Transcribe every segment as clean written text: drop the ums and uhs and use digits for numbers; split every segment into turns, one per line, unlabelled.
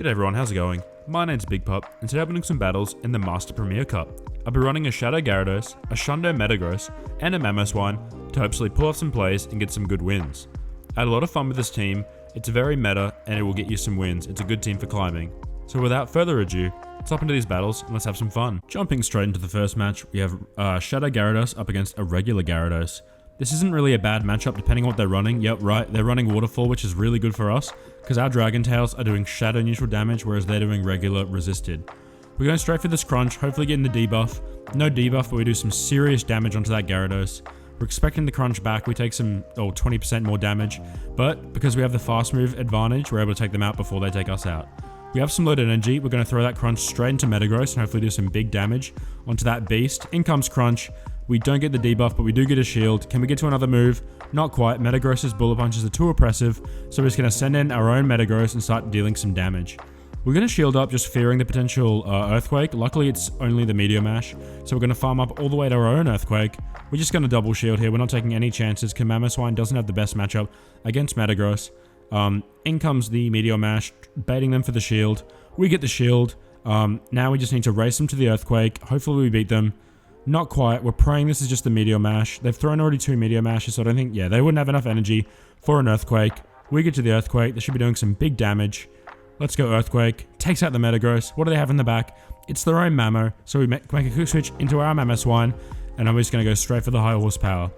G'day everyone, how's it going? My name's Big Pup, and today I'll be doing some battles in the Master Premier Cup. I'll be running a Shadow Gyarados, a Shundo Metagross, and a Mamoswine to hopefully pull off some plays and get some good wins. I had a lot of fun with this team, it's very meta, and it will get you some wins. It's a good team for climbing. So without further ado, let's hop into these battles and let's have some fun. Jumping straight into the first match, we have Shadow Gyarados up against a regular Gyarados. This isn't really a bad matchup depending on what they're running. Yep, right, they're running Waterfall, which is really good for us, because our Dragon Tails are doing Shadow neutral damage, whereas they're doing regular resisted. We're going straight for this Crunch, hopefully getting the debuff. No debuff, but we do some serious damage onto that Gyarados. We're expecting the Crunch back, we take some, 20% more damage, but because we have the fast move advantage, we're able to take them out before they take us out. We have some loaded energy, we're going to throw that Crunch straight into Metagross and hopefully do some big damage onto that beast. In comes Crunch. We don't get the debuff, but we do get a shield. Can we get to another move? Not quite. Metagross's bullet punches are too oppressive, so we're just going to send in our own Metagross and start dealing some damage. We're going to shield up, just fearing the potential Earthquake. Luckily, it's only the Meteor Mash, so we're going to farm up all the way to our own Earthquake. We're just going to double shield here. We're not taking any chances, because Mamoswine doesn't have the best matchup against Metagross. In comes the Meteor Mash, baiting them for the shield. We get the shield. Now we just need to race them to the Earthquake. Hopefully we beat them. Not quite. We're praying this is just the Meteor Mash. They've thrown already 2 Meteor Mashes, so I don't think, they wouldn't have enough energy for an Earthquake. We get to the Earthquake. They should be doing some big damage. Let's go Earthquake. Takes out the Metagross. What do they have in the back? It's their own Mamo, so we make a quick switch into our Mamoswine, and I'm just going to go straight for the high horsepower.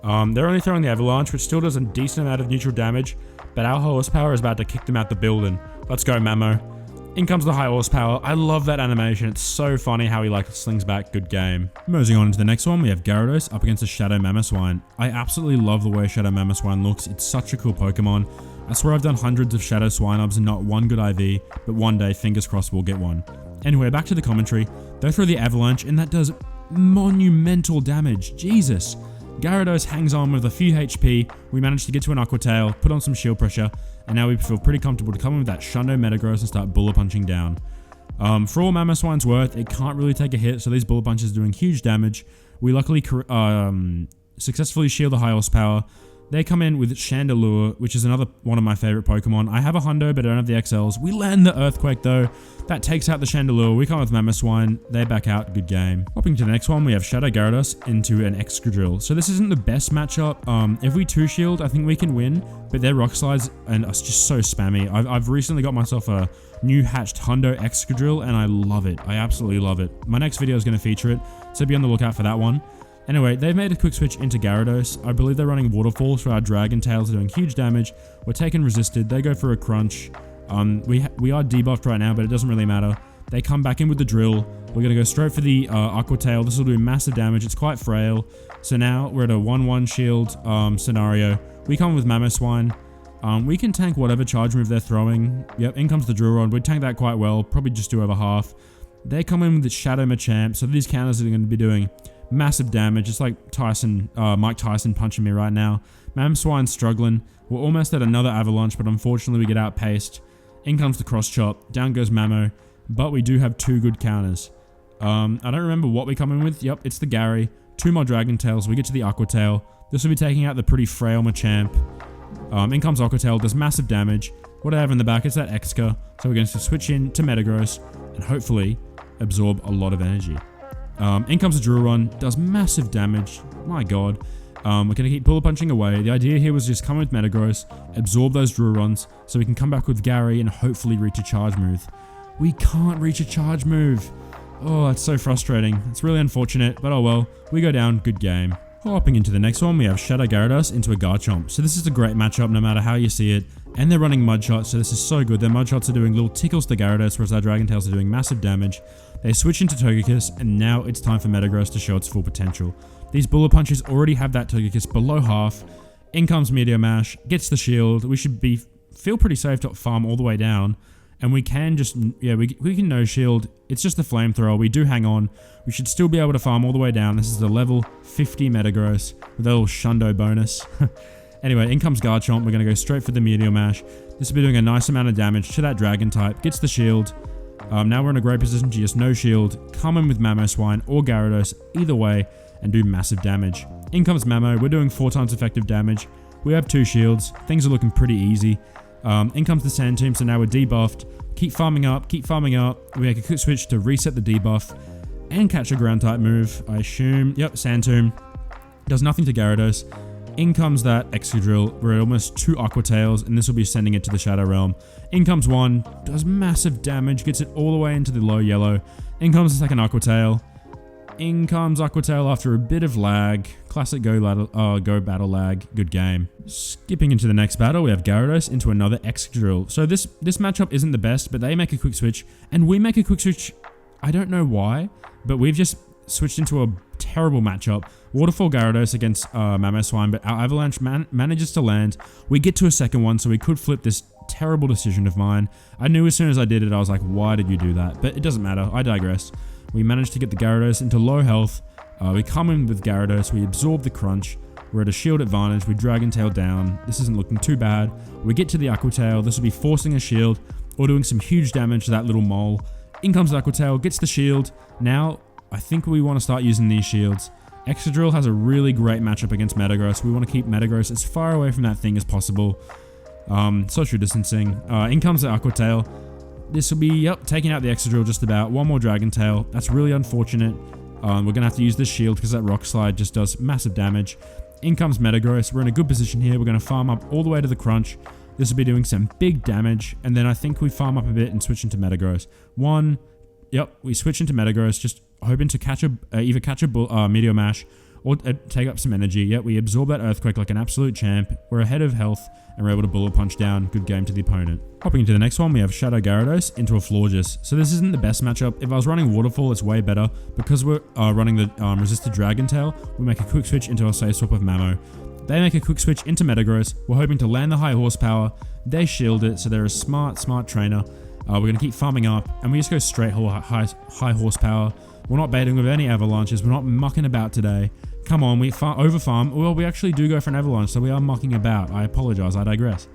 They're only throwing the Avalanche, which still does a decent amount of neutral damage, but our horsepower is about to kick them out the building. Let's go, Mamo. In comes the high horsepower. I love that animation. It's so funny how he slings back. Good game. Moving on into the next one, we have Gyarados up against a Shadow Mamoswine. I absolutely love the way Shadow Mamoswine looks. It's such a cool Pokemon. I swear I've done hundreds of Shadow Swinubs and not one good IV, but one day, fingers crossed, we'll get one. Anyway, back to the commentary. They throw the Avalanche, and that does monumental damage. Jesus. Gyarados hangs on with a few HP. We managed to get to an Aqua Tail, put on some shield pressure, and now we feel pretty comfortable to come in with that Shundo Metagross and start bullet punching down. For all Mamoswine's worth, it can't really take a hit, so these bullet punches are doing huge damage. We luckily successfully shield the high horsepower. They come in with Chandelure, which is another one of my favorite Pokemon. I have a Hundo, but I don't have the XLs. We land the Earthquake though. That takes out the Chandelure. We come with Mamoswine. They back out. Good game. Hopping to the next one, we have Shadow Gyarados into an Excadrill. So this isn't the best matchup. If we 2-shield, I think we can win, but their Rock Slides and us just so spammy. I've recently got myself a new hatched Hundo Excadrill, and I love it. I absolutely love it. My next video is going to feature it, so be on the lookout for that one. Anyway, they've made a quick switch into Gyarados. I believe they're running Waterfall, so our Dragon Tails are doing huge damage. We're taking resisted. They go for a Crunch. We are debuffed right now, but it doesn't really matter. They come back in with the Drill. We're going to go straight for the Aqua Tail. This will do massive damage. It's quite frail. So now we're at a 1-1 shield scenario. We come with Mamoswine. We can tank whatever charge move they're throwing. Yep, in comes the Drill Rod. We tank that quite well. Probably just do over half. They come in with the Shadow Machamp. So these counters are going to be doing massive damage. It's like Mike Tyson punching me right now. Mamoswine's struggling. We're almost at another Avalanche, but unfortunately we get outpaced. In comes the Cross Chop. Down goes Mamo. But we do have 2 good counters. I don't remember what we come in with. Yep, it's the Gary. 2 more Dragon Tails. We get to the Aqua Tail. This will be taking out the pretty frail Machamp. In comes Aqua Tail. Does massive damage. What do I have in the back? It's that Exca. So we're going to switch in to Metagross and hopefully absorb a lot of energy. In comes the Drillrun, does massive damage. My god. We're going to keep bullet punching away. The idea here was just come with Metagross, absorb those Drillruns, so we can come back with Gary and hopefully reach a charge move. We can't reach a charge move. Oh, that's so frustrating. It's really unfortunate, but oh well. We go down, good game. Hopping into the next one, we have Shadow Gyarados into a Garchomp. So this is a great matchup no matter how you see it. And they're running Mud Shots, so this is so good. Their Mud Shots are doing little tickles to Gyarados, whereas our Dragon Tails are doing massive damage. They switch into Togekiss, and now it's time for Metagross to show its full potential. These Bullet Punches already have that Togekiss below half. In comes Meteor Mash, gets the shield. We should feel pretty safe to farm all the way down. And we can just, we can no shield. It's just the flamethrower. We do hang on. We should still be able to farm all the way down. This is the level 50 Metagross with a little Shundo bonus. Anyway, in comes Garchomp. We're going to go straight for the Meteor Mash. This will be doing a nice amount of damage to that Dragon type. Gets the shield. Now we're in a great position to just no shield. Come in with Mamoswine or Gyarados, either way, and do massive damage. In comes Mamo. We're doing 4 times effective damage. We have 2 shields. Things are looking pretty easy. In comes the Sand Tomb, so now we're debuffed. Keep farming up, keep farming up. We make a quick switch to reset the debuff and catch a ground type move, I assume. Yep, Sand Tomb. Does nothing to Gyarados. In comes that Excadrill. We're at almost 2 Aqua Tails, and this will be sending it to the Shadow Realm. In comes one, does massive damage, gets it all the way into the low yellow. In comes the second Aqua Tail. In comes Aqua Tail after a bit of lag. Classic go battle lag. Good game. Skipping into the next battle, we have Gyarados into another Excadrill. So this matchup isn't the best, but they make a quick switch, and we make a quick switch. I don't know why, but we've just switched into a terrible matchup. Waterfall Gyarados against Mamoswine, but our Avalanche manages to land. We get to a second one, so we could flip this terrible decision of mine. I knew as soon as I did it, I was like, why did you do that? But it doesn't matter. I digress. We managed to get the Gyarados into low health. We come in with Gyarados. We absorb the crunch. We're at a shield advantage. We Dragon Tail down. This isn't looking too bad. We get to the Aqua Tail. This will be forcing a shield or doing some huge damage to that little mole. In comes the Aqua Tail, gets the shield. Now, I think we want to start using these shields. Excadrill has a really great matchup against Metagross. We want to keep Metagross as far away from that thing as possible. Social distancing. In comes the Aqua Tail. This will be, yep, taking out the Excadrill just about. One more Dragon Tail. That's really unfortunate. We're going to have to use this shield because that Rock Slide just does massive damage. In comes Metagross. We're in a good position here. We're going to farm up all the way to the crunch. This will be doing some big damage. And then I think we farm up a bit and switch into Metagross. We switch into Metagross, just hoping to catch either catch a Meteor Mash or take up some energy. Yep, we absorb that Earthquake like an absolute champ. We're ahead of health, and we're able to Bullet Punch down. Good game to the opponent. Hopping into the next one, we have Shadow Gyarados into a Florges. So this isn't the best matchup. If I was running Waterfall, it's way better. Because we're running the Resisted Dragon Tail, we make a quick switch into our Save Swap of Mamo. They make a quick switch into Metagross. We're hoping to land the high horsepower. They shield it, so they're a smart trainer. We're going to keep farming up, and we just go straight high horsepower. We're not baiting with any avalanches. We're not mucking about today. Come on, we over farm. Well, we actually do go for an avalanche, so we are mucking about. I apologize, I digress.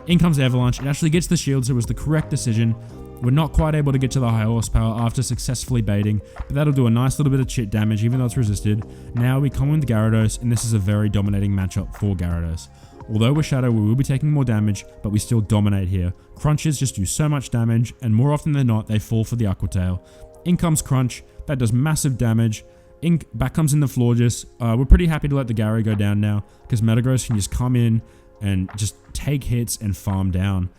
In comes the avalanche. It actually gets the shield, so it was the correct decision. We're not quite able to get to the high horsepower after successfully baiting, but that'll do a nice little bit of chit damage, even though it's resisted. Now we come with Gyarados, and this is a very dominating matchup for Gyarados. Although we're Shadow, we will be taking more damage, but we still dominate here. Crunches just do so much damage, and more often than not, they fall for the Aqua Tail. In comes Crunch. That does massive damage. Back comes in the Florges. We're pretty happy to let the Gary go down now, because Metagross can just come in and just take hits and farm down.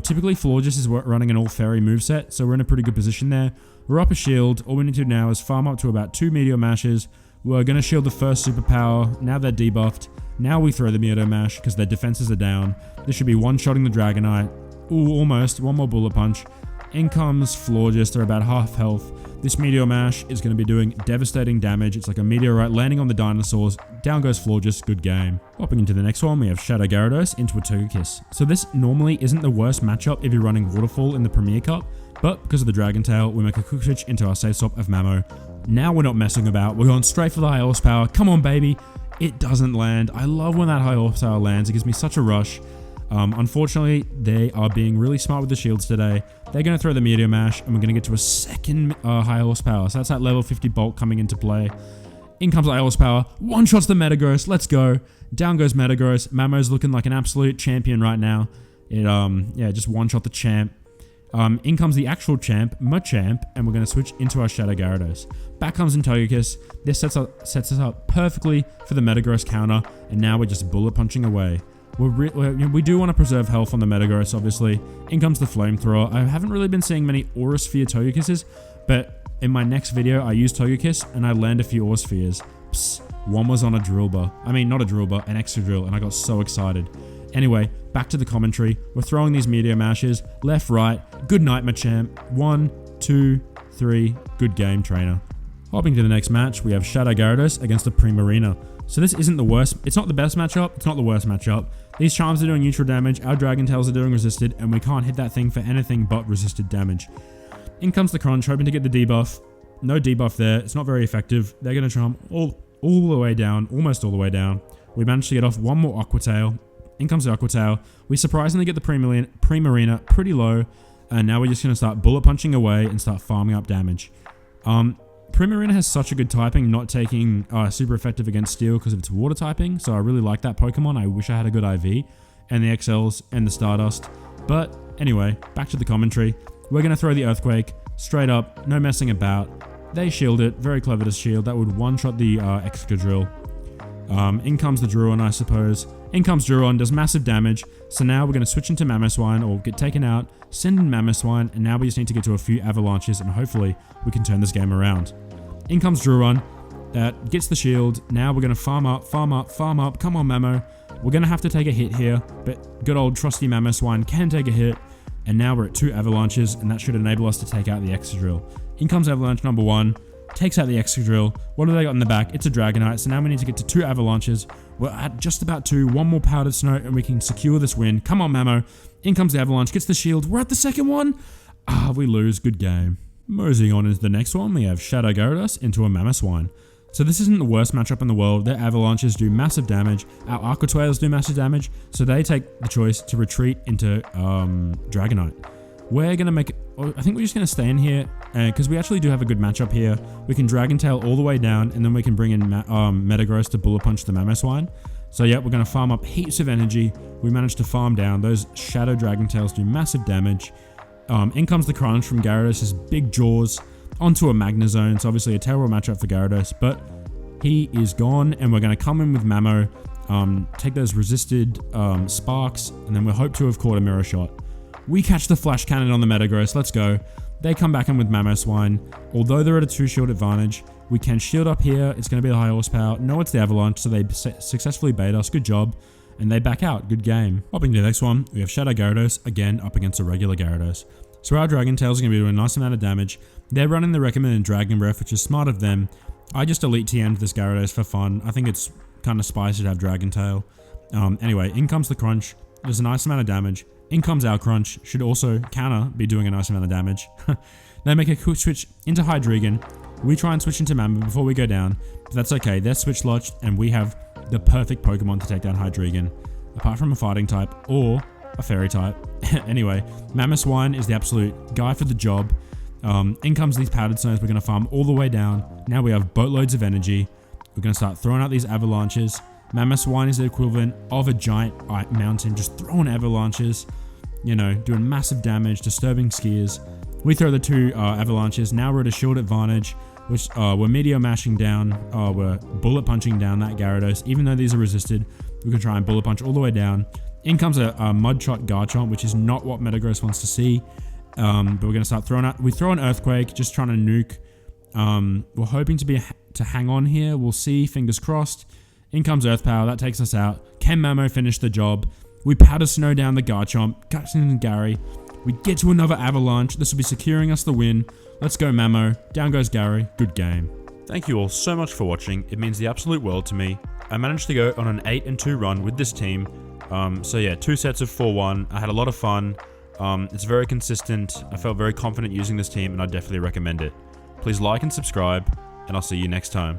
Typically, Florges is running an all-fairy moveset, so we're in a pretty good position there. We're up a shield. All we need to do now is farm up to about 2 Meteor Mashes. We're going to shield the first superpower. Now they're debuffed. Now we throw the Meteor Mash because their defenses are down. This should be one-shotting the Dragonite. Ooh, almost. One more Bullet Punch. In comes Florges. They're about half health. This Meteor Mash is going to be doing devastating damage. It's like a meteorite landing on the dinosaurs. Down goes Florges. Good game. Hopping into the next one, we have Shadow Gyarados into a Togekiss. So this normally isn't the worst matchup if you're running Waterfall in the Premier Cup, but because of the Dragon Tail, we make a quick switch into our Save Swap of Mamo. Now we're not messing about. We're going straight for the high horsepower. Come on, baby. It doesn't land. I love when that high horsepower lands. It gives me such a rush. Unfortunately, they are being really smart with the shields today. They're going to throw the Meteor Mash, and we're going to get to a second high horsepower. So that's that level 50 Bolt coming into play. In comes the high horsepower. One shots the Metagross. Let's go. Down goes Metagross. Mamo's looking like an absolute champion right now. It just one shot the champ. In comes the actual champ, Machamp, and we're going to switch into our Shadow Gyarados. Back comes in Togekiss. This sets us up perfectly for the Metagross counter, and now we're just bullet punching away. We do want to preserve health on the Metagross, obviously. In comes the Flamethrower. I haven't really been seeing many Aura Sphere Togekisses, but in my next video, I use Togekiss, and I land a few Aura Spheres. Psst, one was on a Drillbur. I mean, not a Drillbur, an Excadrill, and I got so excited. Anyway, back to the commentary. We're throwing these Meteor Mashes. Left, right. Good night, Machamp. 1, 2, 3. Good game, trainer. Hopping to the next match, we have Shadow Gyarados against the Primarina. So this isn't the worst. It's not the best matchup. It's not the worst matchup. These charms are doing neutral damage. Our Dragon Tails are doing resisted, and we can't hit that thing for anything but resisted damage. In comes the Crunch, hoping to get the debuff. No debuff there. It's not very effective. They're going to charm all the way down, almost all the way down. We managed to get off one more Aqua Tail. In comes the Aqua Tail. We surprisingly get the Primarina pretty low, and now we're just going to start bullet punching away and start farming up damage. Primarina has such a good typing, not taking super effective against Steel because of its water typing, so I really like that Pokemon. I wish I had a good IV, and the XLs and the Stardust. But anyway, back to the commentary. We're going to throw the Earthquake straight up, no messing about. They shield it, very clever to shield. That would one-shot the Excadrill. In comes the Druon, I suppose. In comes Druon, does massive damage. So now we're going to switch into Mamoswine, or get taken out, send in Mamoswine, and now we just need to get to a few avalanches, and hopefully we can turn this game around. In comes Druon, that gets the shield. Now we're going to farm up, farm up, farm up. Come on, Mamo. We're going to have to take a hit here, but good old trusty Mamoswine can take a hit. And now we're at 2 avalanches, and that should enable us to take out the Excadrill. In comes avalanche number 1, takes out the Excadrill. What do they got in the back? It's a Dragonite, so now we need to get to 2 avalanches. We're at just about 2, 1 more powdered snow, and we can secure this win. Come on, Mamo. In comes the avalanche, gets the shield. We're at the second one. We lose. Good game. Moseying on into the next one, we have Shadow Gyarados into a Mamoswine. So this isn't the worst matchup in the world. Their avalanches do massive damage. Our Aquatwails do massive damage. So they take the choice to retreat into Dragonite. We're going to make it... I think we're just going to stay in here. Because we actually do have a good matchup here. We can Dragon Tail all the way down. And then we can bring in Metagross to Bullet Punch the Mamoswine. So yeah, we're going to farm up heaps of energy. We managed to farm down. Those Shadow Dragon Tails do massive damage. In comes the Crunch from Gyarados. His big jaws. Onto a Magnezone. It's obviously a terrible matchup for Gyarados, but he is gone, and we're going to come in with Mamo, take those resisted sparks, and then we hope to have caught a Mirror Shot. We catch the Flash Cannon on the Metagross. Let's go. They come back in with Mamoswine. Although they're at a 2 shield advantage, we can shield up here. It's going to be the high horsepower. No, it's the Avalanche, so they successfully bait us. Good job. And they back out. Good game. Hopping to the next one, we have Shadow Gyarados, again up against a regular Gyarados. So our Dragon Tails are going to be doing a nice amount of damage. They're running the recommended Dragon Breath, which is smart of them. I just Elite TM'd this Gyarados for fun. I think it's kind of spicy to have Dragon Tail. Anyway, in comes the Crunch. Does a nice amount of damage. In comes our Crunch. Should also counter be doing a nice amount of damage. They make a quick switch into Hydreigon. We try and switch into Mamo before we go down. But that's okay. They're switch lodged, and we have the perfect Pokemon to take down Hydreigon. Apart from a fighting type or a fairy type. Anyway, Mamoswine is the absolute guy for the job. In comes these powdered snows. We're going to farm all the way down. Now we have boatloads of energy. We're going to start throwing out these avalanches. Mamoswine is the equivalent of a giant mountain, just throwing avalanches, you know, doing massive damage, disturbing skiers. We throw the 2 avalanches. Now we're at a shield advantage, which we're meteor mashing down. We're bullet punching down that Gyarados. Even though these are resisted, we can try and bullet punch all the way down. In comes a mud shot Garchomp, which is not what Metagross wants to see. But we're going to start throwing out. We throw an Earthquake, just trying to nuke. We're hoping to hang on here. We'll see. Fingers crossed. In comes Earth Power. That takes us out. Can Mamo finish the job? We powder snow down the Garchomp. Gutsing and Gary. We get to another avalanche. This will be securing us the win. Let's go, Mamo. Down goes Gary. Good game. Thank you all so much for watching. It means the absolute world to me. I managed to go on an 8-2 run with this team. So yeah, 2 sets of 4-1. I had a lot of fun. It's very consistent. I felt very confident using this team, and I definitely recommend it. Please like and subscribe, and I'll see you next time.